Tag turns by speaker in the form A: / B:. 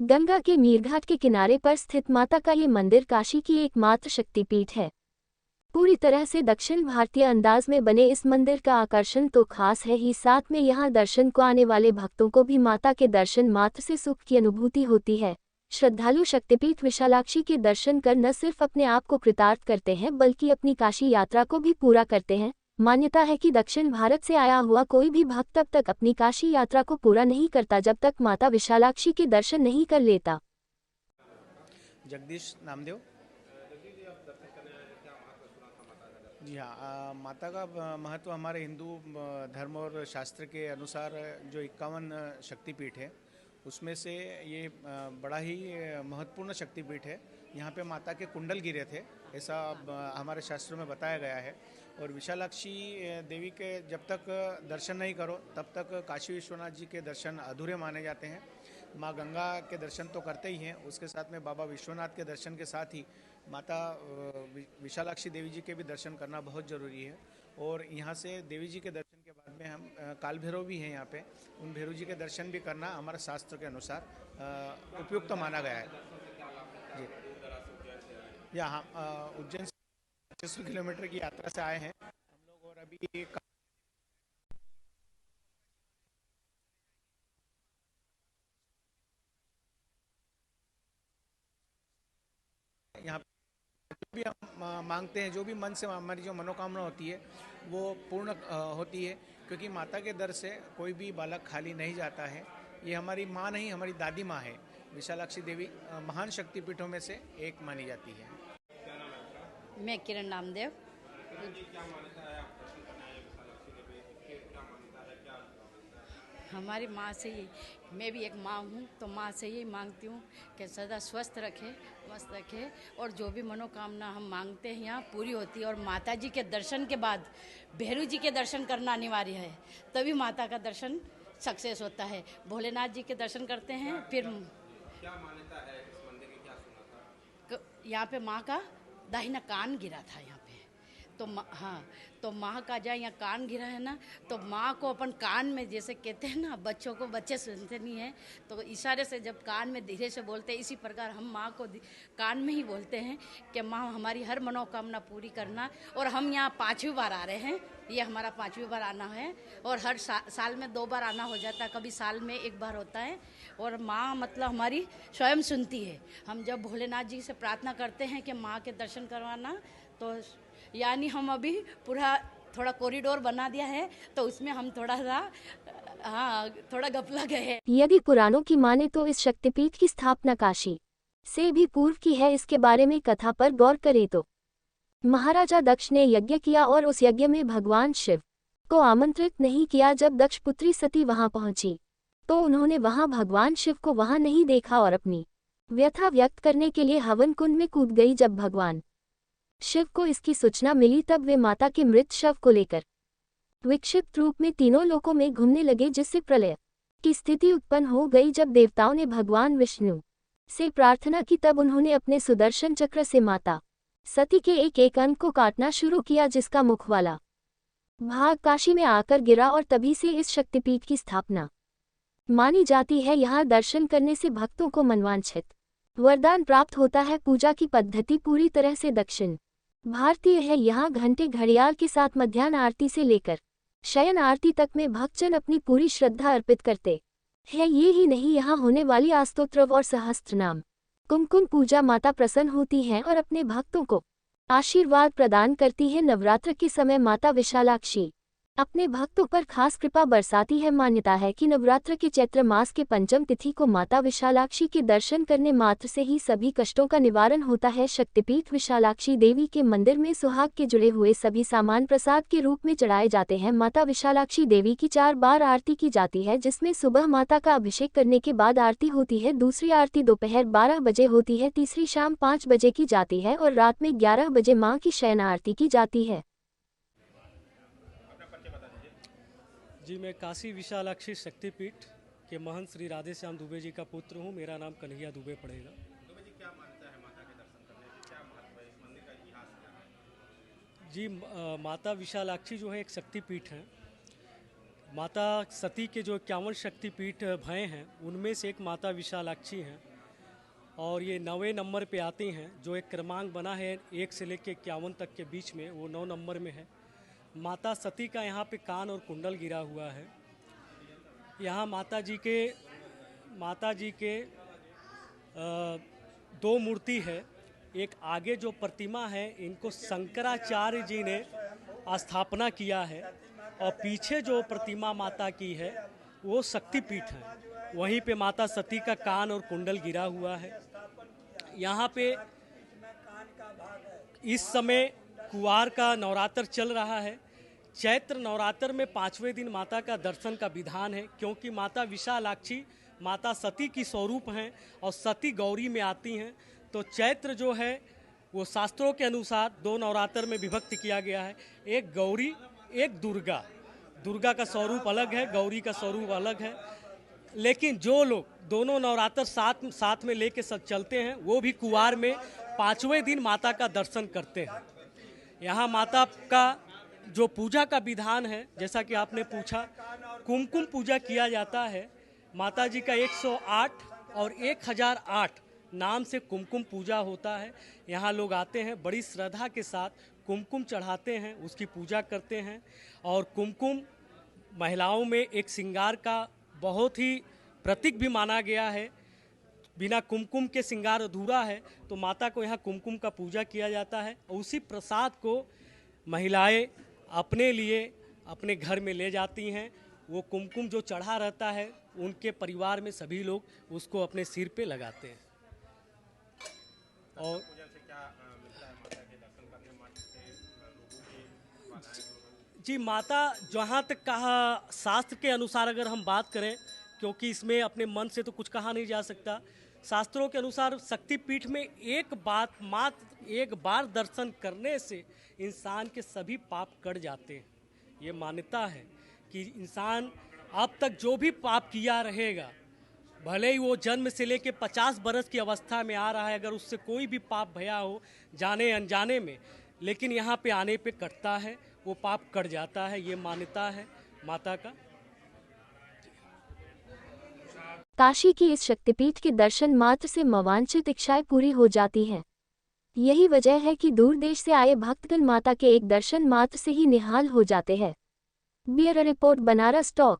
A: गंगा के मीरघाट के किनारे पर स्थित माता का ये मंदिर काशी की एकमात्र शक्तिपीठ है। पूरी तरह से दक्षिण भारतीय अंदाज में बने इस मंदिर का आकर्षण तो खास है ही, साथ में यहाँ दर्शन को आने वाले भक्तों को भी माता के दर्शन मात्र से सुख की अनुभूति होती है। श्रद्धालु शक्तिपीठ विशालाक्षी के दर्शन कर न सिर्फ अपने आप को कृतार्थ करते हैं बल्कि अपनी काशी यात्रा को भी पूरा करते हैं। मान्यता है कि दक्षिण भारत से आया हुआ कोई भी भक्त तब तक अपनी काशी यात्रा को पूरा नहीं करता जब तक माता विशालाक्षी के दर्शन नहीं कर लेता।
B: जगदीश नामदेव। जी हाँ, माता का महत्व हमारे हिंदू धर्म और शास्त्र के अनुसार जो 51 शक्तिपीठ है उसमें से ये बड़ा ही महत्वपूर्ण शक्तिपीठ है। यहाँ पे माता के कुंडल गिरे थे, ऐसा हमारे शास्त्रों में बताया गया है। और विशालाक्षी देवी के जब तक दर्शन नहीं करो तब तक काशी विश्वनाथ जी के दर्शन अधूरे माने जाते हैं। माँ गंगा के दर्शन तो करते ही हैं, उसके साथ में बाबा विश्वनाथ के दर्शन के साथ ही माता विशालाक्षी देवी जी के भी दर्शन करना बहुत ज़रूरी है। और यहाँ से देवी जी के दर्शन के बाद में हम काल भैरव भी हैं यहाँ पे, उन भैरव जी के दर्शन भी करना हमारे शास्त्र के अनुसार उपयुक्त माना गया है। जी यहाँ उज्जैन से 25 किलोमीटर की यात्रा से आए हैं हम लोग। और अभी यहाँ जो भी हम मांगते हैं, जो भी मन से हमारी जो मनोकामना होती है वो पूर्ण होती है, क्योंकि माता के दर से कोई भी बालक खाली नहीं जाता है। ये हमारी माँ नहीं, हमारी दादी माँ है। विशालाक्षी देवी महान शक्तिपीठों में से एक मानी जाती है।
C: मैं किरण नामदेव। हमारी माँ से ही, मैं भी एक माँ हूँ तो माँ से यही मांगती हूँ कि सदा स्वस्थ रखे, मस्त रखे और जो भी मनोकामना हम मांगते हैं यहाँ पूरी होती है। और माता जी के दर्शन के बाद भैरव जी के दर्शन करना अनिवार्य है, तभी माता का दर्शन सक्सेस होता है। भोलेनाथ जी के दर्शन करते हैं, फिर
D: क्या मान्यता है इस मंदिर की, क्या सुना था?
C: यहाँ पे माँ का दाहिना कान गिरा था यहाँ पे, तो हाँ, तो माँ का जहाँ यहाँ कान गिरा है ना, तो माँ को अपन कान में, जैसे कहते हैं ना बच्चों को, बच्चे सुनते नहीं हैं तो इशारे से जब कान में धीरे से बोलते हैं, इसी प्रकार हम माँ को कान में ही बोलते हैं कि माँ हमारी हर मनोकामना पूरी करना। और हम यहाँ 5वीं बार आ रहे हैं, ये हमारा 5वीं बार आना है। और हर साल में 2 बार आना हो जाता है, कभी साल में 1 बार होता है। और माँ मतलब हमारी स्वयं सुनती है। हम जब भोलेनाथ जी से प्रार्थना करते हैं कि माँ के दर्शन करवाना, तो यानी हम अभी पूरा थोड़ा कॉरिडोर बना दिया है, तो उसमें हम थोड़ा सा थोड़ा गपला गए हैं।
A: यदि पुराणों की माने तो इस शक्तिपीठ की स्थापना काशी से भी पूर्व की है। इसके बारे में कथा पर गौर करें तो महाराजा दक्ष ने यज्ञ किया और उस यज्ञ में भगवान शिव को आमंत्रित नहीं किया। जब दक्ष पुत्री सती वहां पहुंची तो उन्होंने वहां भगवान शिव को वहां नहीं देखा और अपनी व्यथा व्यक्त करने के लिए हवन कुंड में कूद गई। जब भगवान शिव को इसकी सूचना मिली तब वे माता के मृत शव को लेकर विक्षिप्त रूप में तीनों लोकों में घूमने लगे, जिससे प्रलय की स्थिति उत्पन्न हो गई। जब देवताओं ने भगवान विष्णु से प्रार्थना की तब उन्होंने अपने सुदर्शन चक्र से माता सती के एक एक अंग को काटना शुरू किया, जिसका मुख वाला भाग काशी में आकर गिरा और तभी से इस शक्तिपीठ की स्थापना मानी जाती है। यहाँ दर्शन करने से भक्तों को मनवांछित वरदान प्राप्त होता है। पूजा की पद्धति पूरी तरह से दक्षिण भारतीय है। यहाँ घंटे घड़ियाल के साथ मध्याह्न आरती से लेकर शयन आरती तक में भक्तजन अपनी पूरी श्रद्धा अर्पित करते हैं। ये ही नहीं, यहाँ होने वाली आस्तोत्र और सहस्त्रनाम कुमकुम पूजा माता प्रसन्न होती हैं और अपने भक्तों को आशीर्वाद प्रदान करती है। नवरात्र के समय माता विशालाक्षी अपने भक्तों पर खास कृपा बरसाती है। मान्यता है कि नवरात्र के चैत्र मास के 5वीं तिथि को माता विशालाक्षी के दर्शन करने मात्र से ही सभी कष्टों का निवारण होता है। शक्तिपीठ विशालाक्षी देवी के मंदिर में सुहाग के जुड़े हुए सभी सामान प्रसाद के रूप में चढ़ाए जाते हैं। माता विशालाक्षी देवी की 4 बार आरती की जाती है, जिसमें सुबह माता का अभिषेक करने के बाद आरती होती है, दूसरी आरती दोपहर 12 बजे होती है, तीसरी शाम 5 बजे की जाती है और रात में 11 बजे माँ की शयन आरती की जाती है।
E: जी, मैं काशी विशालाक्षी शक्तिपीठ के महंत श्री राधे श्याम दुबे जी का पुत्र हूँ। मेरा नाम कन्हैया दुबे पड़ेगा।
D: दुबे जी, क्या मान्यता है माता के दर्शन करने की, क्या महत्व है, इस मंदिर का इतिहास क्या है?
E: जी, माता विशालाक्षी जो है एक शक्तिपीठ है। माता सती के जो 51 शक्तिपीठ भय हैं उनमें से एक माता विशालाक्षी हैं। और ये 9वें नंबर पे आती हैं। जो एक क्रमांक बना है 1 से लेकर 51 तक के बीच में, वो 9 नंबर में है। माता सती का यहाँ पे कान और कुंडल गिरा हुआ है। यहाँ माता जी के 2 मूर्ति है। एक आगे जो प्रतिमा है, इनको शंकराचार्य जी ने स्थापना किया है, और पीछे जो प्रतिमा माता की है वो शक्तिपीठ है। वहीं पे माता सती का कान और कुंडल गिरा हुआ है। यहाँ पे इस समय कुवार का नवरात्र चल रहा है। चैत्र नवरात्र में 5वें दिन माता का दर्शन का विधान है, क्योंकि माता विशालाक्षी माता सती की स्वरूप हैं और सती गौरी में आती हैं। तो चैत्र जो है वो शास्त्रों के अनुसार 2 नवरात्र में विभक्त किया गया है। एक गौरी, एक दुर्गा। दुर्गा का स्वरूप अलग है, गौरी का स्वरूप अलग है। लेकिन जो लोग दोनों नवरात्र साथ में लेके सब चलते हैं, वो भी कुवार में 5वें दिन माता का दर्शन करते हैं। यहाँ माता का जो पूजा का विधान है, जैसा कि आपने पूछा, कुमकुम पूजा किया जाता है। माता जी का 108 और 1008 नाम से कुमकुम पूजा होता है। यहाँ लोग आते हैं, बड़ी श्रद्धा के साथ कुमकुम चढ़ाते हैं, उसकी पूजा करते हैं। और कुमकुम महिलाओं में एक श्रृंगार का बहुत ही प्रतीक भी माना गया है। बिना कुमकुम के श्रृंगार अधूरा है, तो माता को यहाँ कुमकुम का पूजा किया जाता है। और उसी प्रसाद को महिलाएं अपने लिए अपने घर में ले जाती हैं। वो कुमकुम जो चढ़ा रहता है, उनके परिवार में सभी लोग उसको अपने सिर पे लगाते हैं। और जी, माता जहाँ तक कहा, शास्त्र के अनुसार अगर हम बात करें, क्योंकि इसमें अपने मन से तो कुछ कहा नहीं जा सकता, शास्त्रों के अनुसार शक्तिपीठ में एक बार दर्शन करने से इंसान के सभी पाप कट जाते हैं। ये मान्यता है कि इंसान अब तक जो भी पाप किया रहेगा, भले ही वो जन्म से लेके 50 बरस की अवस्था में आ रहा है, अगर उससे कोई भी पाप भया हो जाने अनजाने में, लेकिन यहाँ पे आने पे कटता है, वो पाप कट जाता है। ये मान्यता है माता का।
A: काशी की इस शक्तिपीठ के दर्शन मात्र से मनोवांछित इच्छाएं पूरी हो जाती हैं। यही वजह है कि दूर देश से आए भक्तगण माता के एक दर्शन मात्र से ही निहाल हो जाते हैं। Bureau report, Banaras talk.